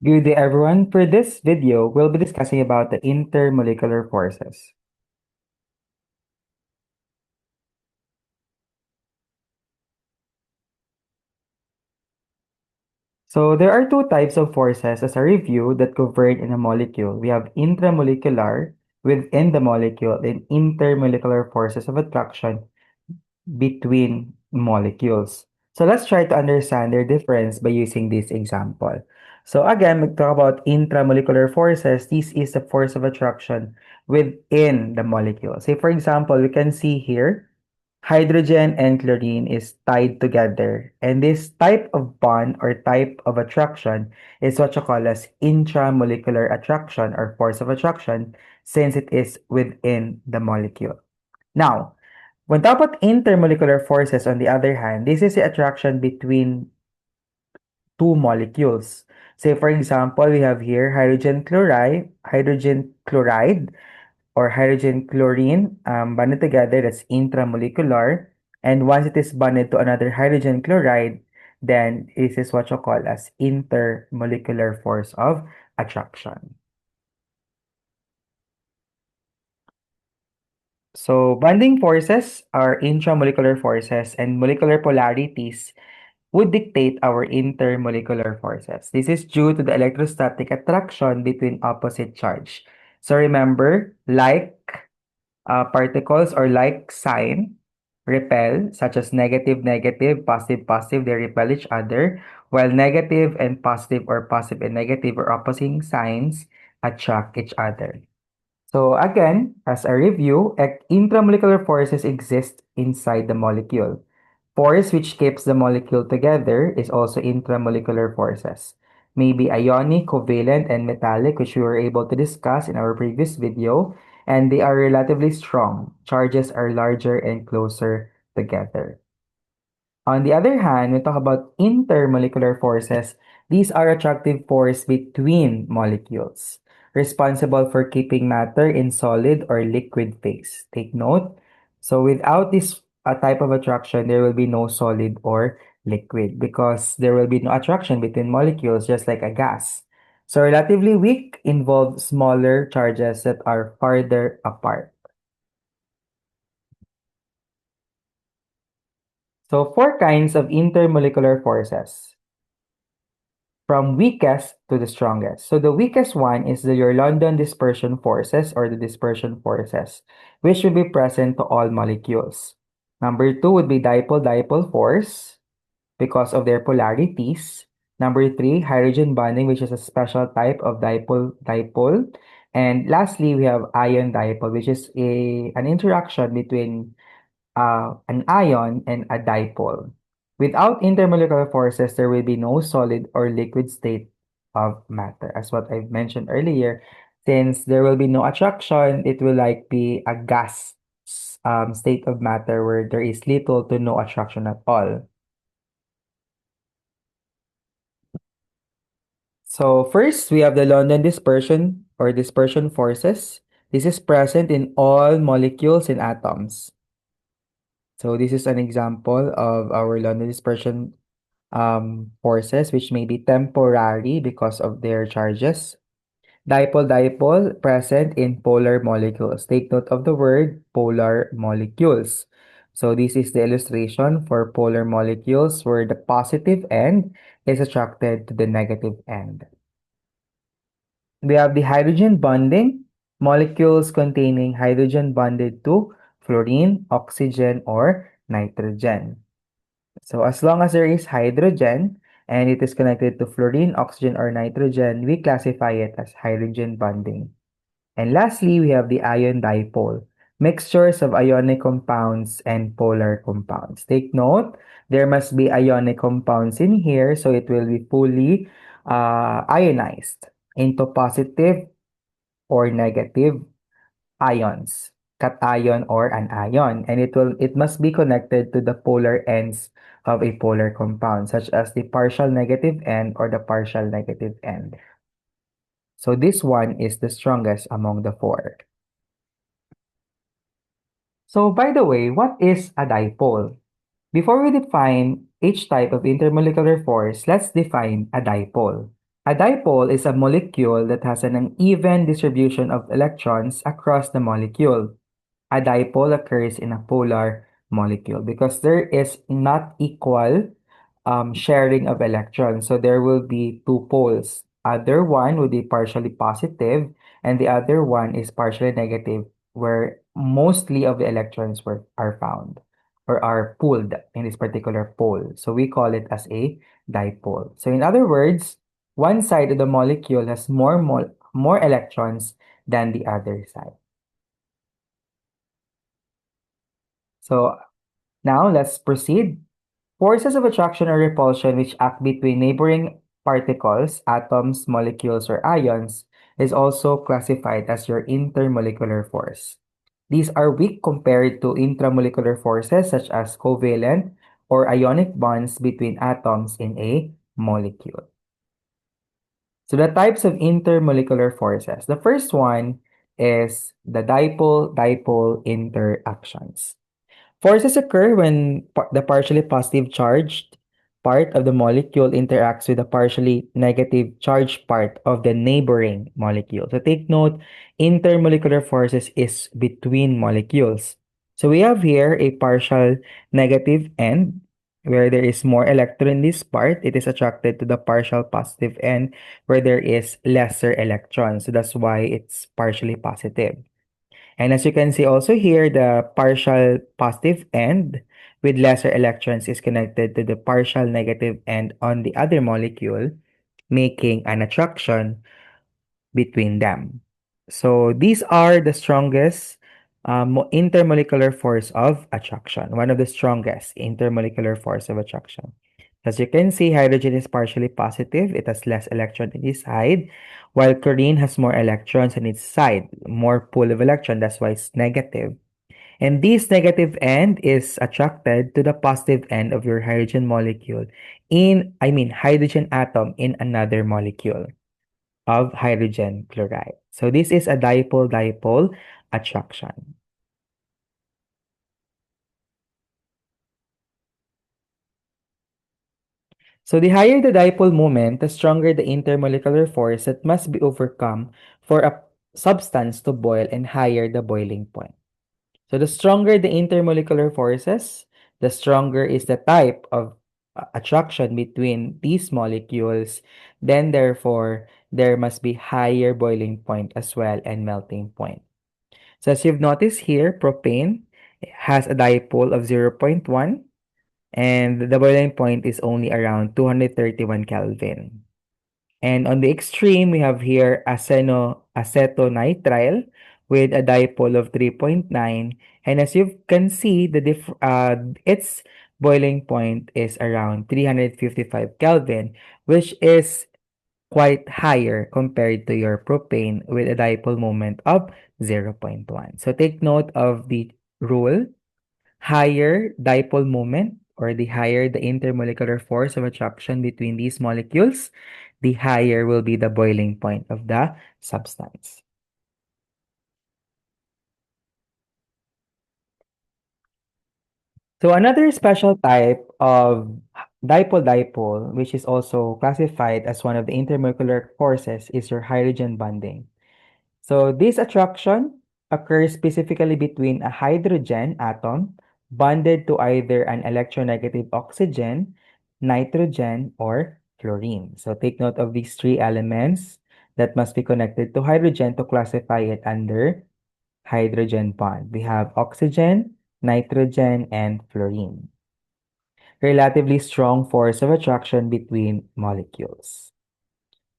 Good day, everyone. For this video, we'll be discussing about the intermolecular forces. So there are two types of forces as a review that govern in a molecule. We have intramolecular within the molecule and intermolecular forces of attraction between molecules. So let's try to understand their difference by using this example. So again, we talk about intramolecular forces. This is the force of attraction within the molecule. Say for example, we can see here hydrogen and chlorine is tied together. And this type of bond or type of attraction is what you call as intramolecular attraction or force of attraction since it is within the molecule. Now, when talk about intermolecular forces, on the other hand, this is the attraction between two molecules. Say, for example, we have here hydrogen chloride, or hydrogen chlorine bonded together, that's intramolecular. And once it is bonded to another hydrogen chloride, then this is what you call as intermolecular force of attraction. So bonding forces are intramolecular forces, and molecular polarities would dictate our intermolecular forces. This is due to the electrostatic attraction between opposite charge. So remember, like particles or like sign repel, such as negative, negative, positive, positive, they repel each other, while negative and positive or positive and negative or opposing signs attract each other. So again, as a review, intramolecular forces exist inside the molecule. Force which keeps the molecule together is also intramolecular forces. Maybe ionic, covalent, and metallic, which we were able to discuss in our previous video, and they are relatively strong. Charges are larger and closer together. On the other hand, we talk about intermolecular forces. These are attractive force between molecules, responsible for keeping matter in solid or liquid phase. Take note. So without this type of attraction, there will be no solid or liquid because there will be no attraction between molecules, just like a gas. So relatively weak involve smaller charges that are farther apart. So four kinds of intermolecular forces, from weakest to the strongest. So the weakest one is your London dispersion forces or the dispersion forces, which will be present to all molecules. Number two would be dipole-dipole force because of their polarities. Number three, hydrogen bonding, which is a special type of dipole-dipole. And lastly, we have ion dipole, which is an interaction between an ion and a dipole. Without intermolecular forces, there will be no solid or liquid state of matter. As what I've mentioned earlier, since there will be no attraction, it will like be a gas state of matter where there is little to no attraction at all. So first, we have the London dispersion or dispersion forces. This is present in all molecules and atoms. So this is an example of our London dispersion forces, which may be temporary because of their charges. Dipole-dipole present in polar molecules. Take note of the word polar molecules. So this is the illustration for polar molecules where the positive end is attracted to the negative end. We have the hydrogen bonding, molecules containing hydrogen bonded to fluorine, oxygen, or nitrogen. So as long as there is hydrogen and it is connected to fluorine, oxygen, or nitrogen, we classify it as hydrogen bonding. And lastly, we have the ion dipole, mixtures of ionic compounds and polar compounds. Take note, there must be ionic compounds in here, so it will be fully ionized into positive or negative ions, cation or anion, and it must be connected to the polar ends of a polar compound, such as the partial negative end or the partial negative end. So this one is the strongest among the four. So by the way, what is a dipole? Before we define each type of intermolecular force, let's define a dipole. A dipole is a molecule that has an uneven distribution of electrons across the molecule. A dipole occurs in a polar molecule because there is not equal sharing of electrons. So there will be two poles. Other one would be partially positive, and the other one is partially negative, where mostly of the electrons are found or are pulled in this particular pole. So we call it as a dipole. So in other words, one side of the molecule has more electrons than the other side. So now let's proceed. Forces of attraction or repulsion which act between neighboring particles, atoms, molecules, or ions is also classified as your intermolecular force. These are weak compared to intramolecular forces such as covalent or ionic bonds between atoms in a molecule. So the types of intermolecular forces. The first one is the dipole-dipole interactions. Forces occur when the partially positive charged part of the molecule interacts with the partially negative charged part of the neighboring molecule. So take note, intermolecular forces is between molecules. So we have here a partial negative end where there is more electron in this part. It is attracted to the partial positive end where there is lesser electrons. So that's why it's partially positive. And as you can see also here, the partial positive end with lesser electrons is connected to the partial negative end on the other molecule, making an attraction between them. So these are the strongest intermolecular force of attraction, one of the strongest intermolecular force of attraction. As you can see, hydrogen is partially positive. It has less electron in its side, while chlorine has more electrons in its side, more pull of electron. That's why it's negative. And this negative end is attracted to the positive end of your hydrogen molecule hydrogen atom in another molecule of hydrogen chloride. So this is a dipole-dipole attraction. So the higher the dipole moment, the stronger the intermolecular force that must be overcome for a substance to boil and higher the boiling point. So the stronger the intermolecular forces, the stronger is the type of attraction between these molecules. Then therefore, there must be higher boiling point as well and melting point. So as you've noticed here, propane has a dipole of zero point 0.1 and the boiling point is only around 231 Kelvin. And on the extreme, we have here acetonitrile with a dipole of 3.9. And as you can see, its boiling point is around 355 Kelvin, which is quite higher compared to your propane with a dipole moment of zero point 0.1. So take note of the rule. Higher dipole moment or the higher the intermolecular force of attraction between these molecules, the higher will be the boiling point of the substance. So another special type of dipole-dipole, which is also classified as one of the intermolecular forces, is your hydrogen bonding. So this attraction occurs specifically between a hydrogen atom bonded to either an electronegative oxygen, nitrogen, or chlorine. So take note of these three elements that must be connected to hydrogen to classify it under hydrogen bond. We have oxygen, nitrogen, and fluorine. Relatively strong force of attraction between molecules.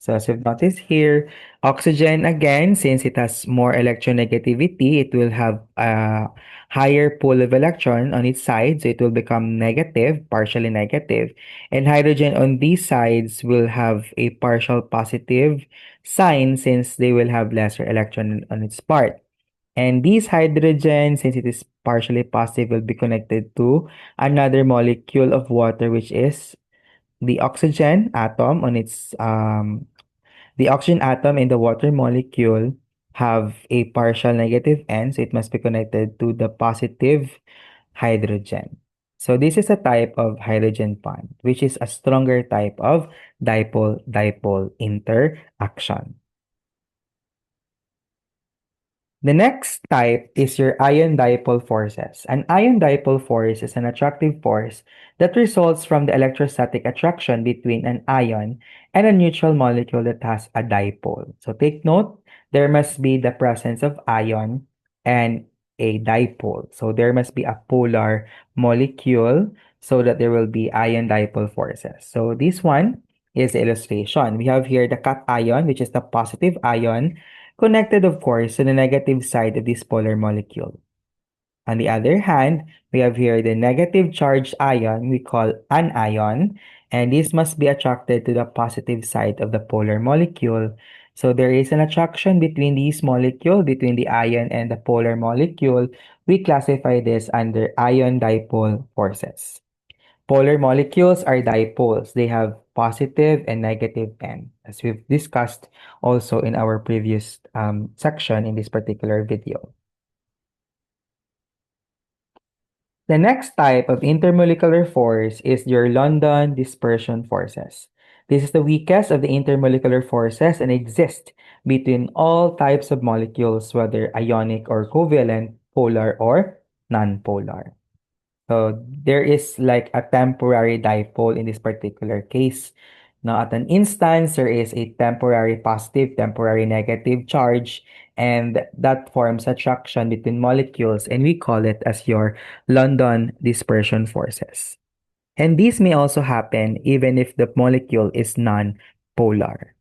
So as you've noticed here, oxygen again, since it has more electronegativity, it will have a higher pull of electron on its side, so it will become negative, partially negative. And hydrogen on these sides will have a partial positive sign since they will have lesser electron on its part. And these hydrogen, since it is partially positive, will be connected to another molecule of water, which is the oxygen atom on its the oxygen atom and the water molecule have a partial negative end, so it must be connected to the positive hydrogen. So this is a type of hydrogen bond, which is a stronger type of dipole-dipole interaction. The next type is your ion dipole forces. An ion dipole force is an attractive force that results from the electrostatic attraction between an ion and a neutral molecule that has a dipole. So take note, there must be the presence of ion and a dipole. So there must be a polar molecule so that there will be ion dipole forces. So this one is the illustration. We have here the cation, which is the positive ion, connected, of course, to the negative side of this polar molecule. On the other hand, we have here the negative charged ion we call anion, and this must be attracted to the positive side of the polar molecule. So there is an attraction between these molecules, between the ion and the polar molecule. We classify this under ion dipole forces. Polar molecules are dipoles. They have positive and negative end, as we've discussed also in our previous section in this particular video. The next type of intermolecular force is your London dispersion forces. This is the weakest of the intermolecular forces and exists between all types of molecules, whether ionic or covalent, polar or nonpolar. So there is like a temporary dipole in this particular case. Now, at an instance, there is a temporary positive, temporary negative charge, and that forms attraction between molecules, and we call it as your London dispersion forces. And these may also happen even if the molecule is non-polar.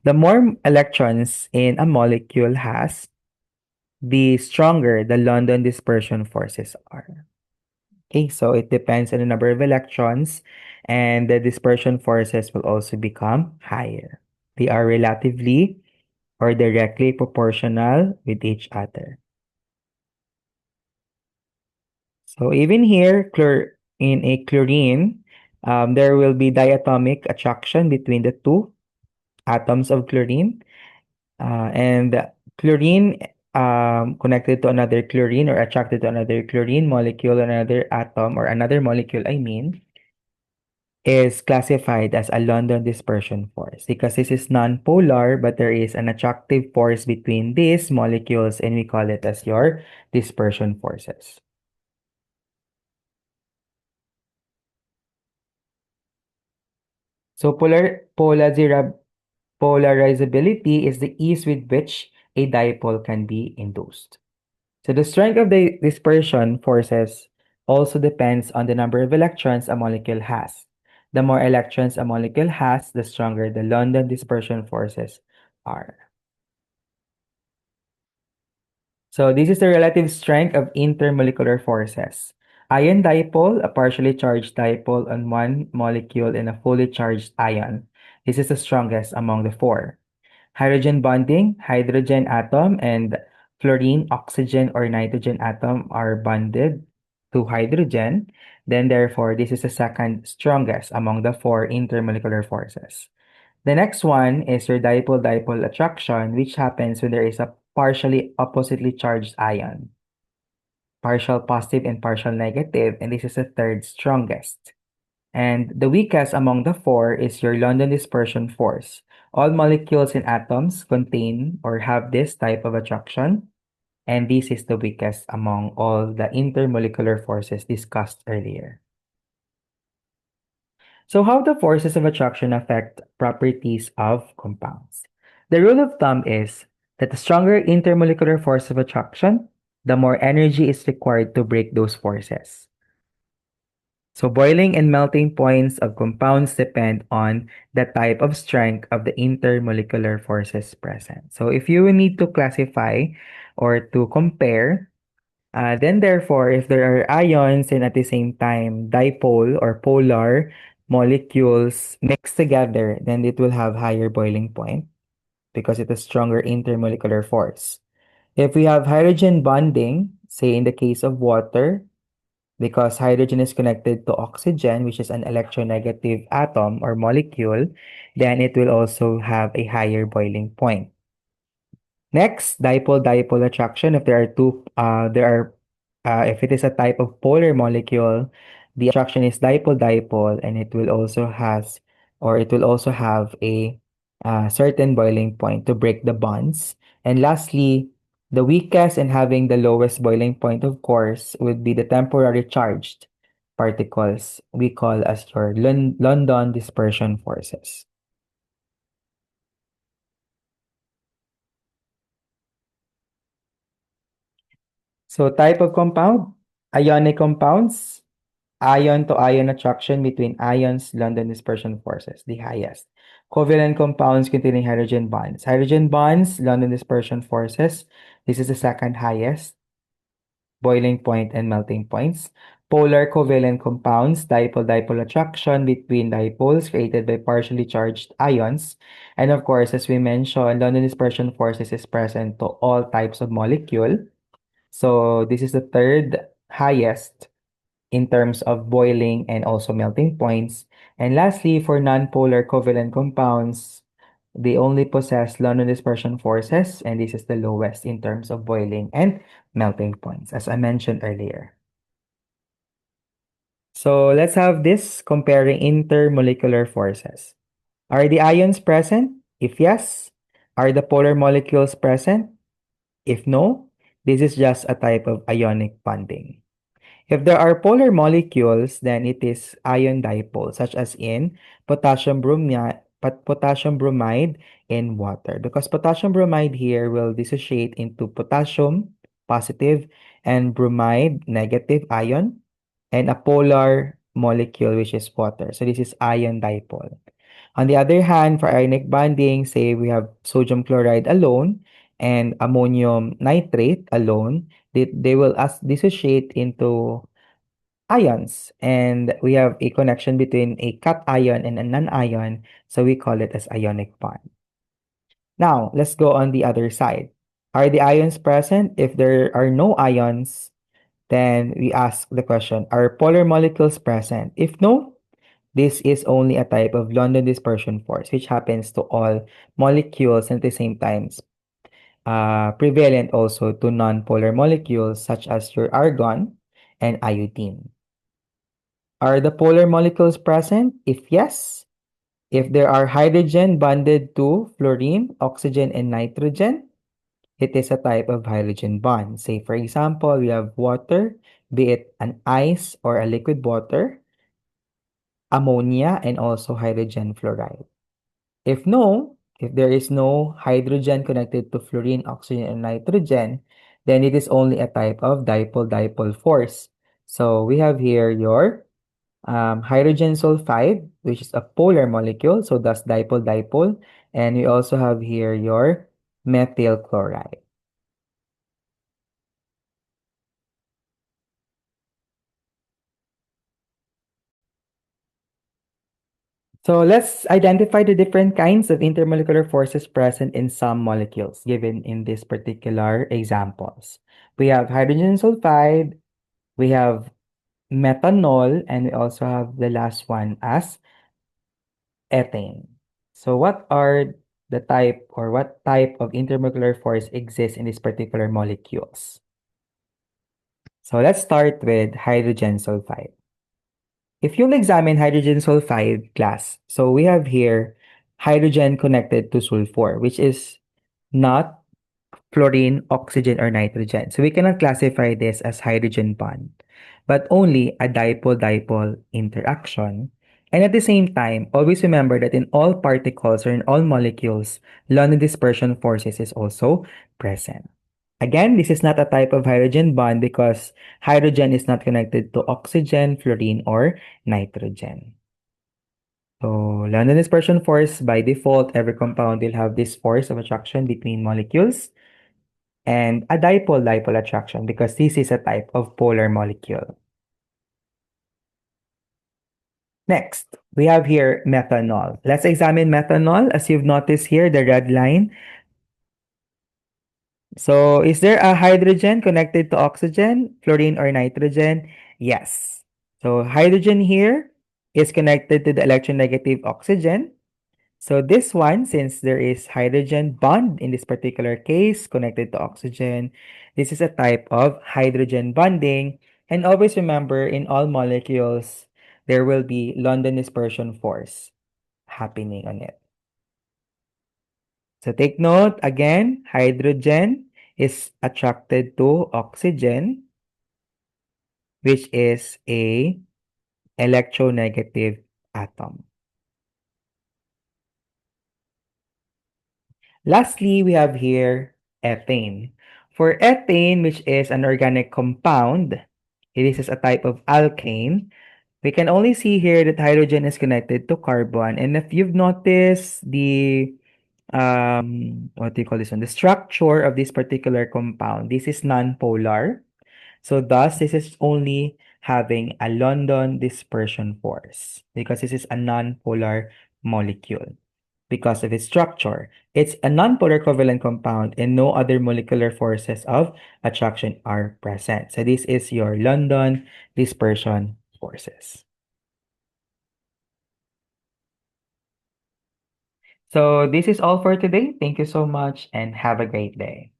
The more electrons in a molecule has, the stronger the London dispersion forces are. Okay, so it depends on the number of electrons, and the dispersion forces will also become higher. They are relatively or directly proportional with each other. So even here, in a chlorine, there will be diatomic attraction between the two atoms of chlorine, and chlorine connected to another chlorine or attracted to another chlorine molecule, another atom or another molecule, I mean, is classified as a London dispersion force because this is non-polar, but there is an attractive force between these molecules, and we call it as your dispersion forces. So polarizability is the ease with which a dipole can be induced. So the strength of the dispersion forces also depends on the number of electrons a molecule has. The more electrons a molecule has, the stronger the London dispersion forces are. So this is the relative strength of intermolecular forces. Ion dipole, a partially charged dipole on one molecule in a fully charged ion. This is the strongest among the four. Hydrogen bonding, hydrogen atom and fluorine, oxygen or nitrogen atom are bonded to hydrogen. Then therefore, this is the second strongest among the four intermolecular forces. The next one is your dipole-dipole attraction, which happens when there is a partially oppositely charged ion, partial positive and partial negative, and this is the third strongest. And the weakest among the four is your London dispersion force. All molecules and atoms contain or have this type of attraction, and this is the weakest among all the intermolecular forces discussed earlier. So how the forces of attraction affect properties of compounds? The rule of thumb is that the stronger intermolecular force of attraction, the more energy is required to break those forces. So boiling and melting points of compounds depend on the type of strength of the intermolecular forces present. So if you need to classify or to compare, then therefore, if there are ions and at the same time dipole or polar molecules mixed together, then it will have higher boiling point because it is stronger intermolecular force. If we have hydrogen bonding, say in the case of water, because hydrogen is connected to oxygen, which is an electronegative atom or molecule, then it will also have a higher boiling point. Next, dipole-dipole attraction. If there are if it is a type of polar molecule, the attraction is dipole-dipole, and it will also have a certain boiling point to break the bonds. And lastly, the weakest and having the lowest boiling point, of course, would be the temporary charged particles we call as your London dispersion forces. So type of compound, ionic compounds, ion to ion attraction between ions, London dispersion forces, the highest. Covalent compounds containing hydrogen bonds. Hydrogen bonds, London dispersion forces, this is the second highest. Boiling point and melting points. Polar covalent compounds, dipole-dipole attraction between dipoles created by partially charged ions. And of course, as we mentioned, London dispersion forces is present to all types of molecule. So this is the third highest in terms of boiling and also melting points. And lastly, for nonpolar covalent compounds, they only possess London dispersion forces, and this is the lowest in terms of boiling and melting points, as I mentioned earlier. So let's have this comparing intermolecular forces. Are the ions present? If yes, are the polar molecules present? If no, this is just a type of ionic bonding. If there are polar molecules, then it is ion dipole, such as in potassium bromide in water. Because potassium bromide here will dissociate into potassium positive and bromide negative ion and a polar molecule, which is water. So this is ion dipole. On the other hand, for ionic bonding, say we have sodium chloride alone and ammonium nitrate alone, they will dissociate into ions, and we have a connection between a cation and a non-ion, so we call it as ionic bond. Now, let's go on the other side. Are the ions present? If there are no ions, then we ask the question, are polar molecules present? If no, this is only a type of London dispersion force, which happens to all molecules and at the same time prevalent also to non-polar molecules such as your argon and iodine. Are the polar molecules present? If yes, if there are hydrogen bonded to fluorine, oxygen, and nitrogen, it is a type of hydrogen bond. Say, for example, we have water, be it an ice or a liquid water, ammonia, and also hydrogen fluoride. If there is no hydrogen connected to fluorine, oxygen, and nitrogen, then it is only a type of dipole-dipole force. So we have here your hydrogen sulfide, which is a polar molecule, so that's dipole-dipole. And we also have here your methyl chloride. So let's identify the different kinds of intermolecular forces present in some molecules given in these particular examples. We have hydrogen sulfide, we have methanol, and we also have the last one as ethane. So what type of intermolecular force exists in these particular molecules? So let's start with hydrogen sulfide. If you'll examine hydrogen sulfide class, so we have here hydrogen connected to sulfur, which is not fluorine, oxygen, or nitrogen. So we cannot classify this as hydrogen bond, but only a dipole-dipole interaction. And at the same time, always remember that in all particles or in all molecules, London dispersion forces is also present. Again, this is not a type of hydrogen bond because hydrogen is not connected to oxygen, fluorine, or nitrogen. So, London dispersion force, by default, every compound will have this force of attraction between molecules and a dipole-dipole attraction because this is a type of polar molecule. Next, we have here methanol. Let's examine methanol. As you've noticed here, the red line. So, is there a hydrogen connected to oxygen, fluorine, or nitrogen? Yes. So, hydrogen here is connected to the electronegative oxygen. So this one, since there is hydrogen bond in this particular case connected to oxygen, this is a type of hydrogen bonding. And always remember, in all molecules, there will be London dispersion force happening on it. So take note, again, hydrogen is attracted to oxygen, which is a electronegative atom. Lastly, we have here ethane. For ethane, which is an organic compound, this is a type of alkane. We can only see here that hydrogen is connected to carbon. And if you've noticed the what do you call this one? The structure of this particular compound, this is non-polar. So thus, this is only having a London dispersion force because this is a non-polar molecule because of its structure. It's a nonpolar covalent compound and no other molecular forces of attraction are present. So this is your London dispersion forces. So this is all for today. Thank you so much and have a great day.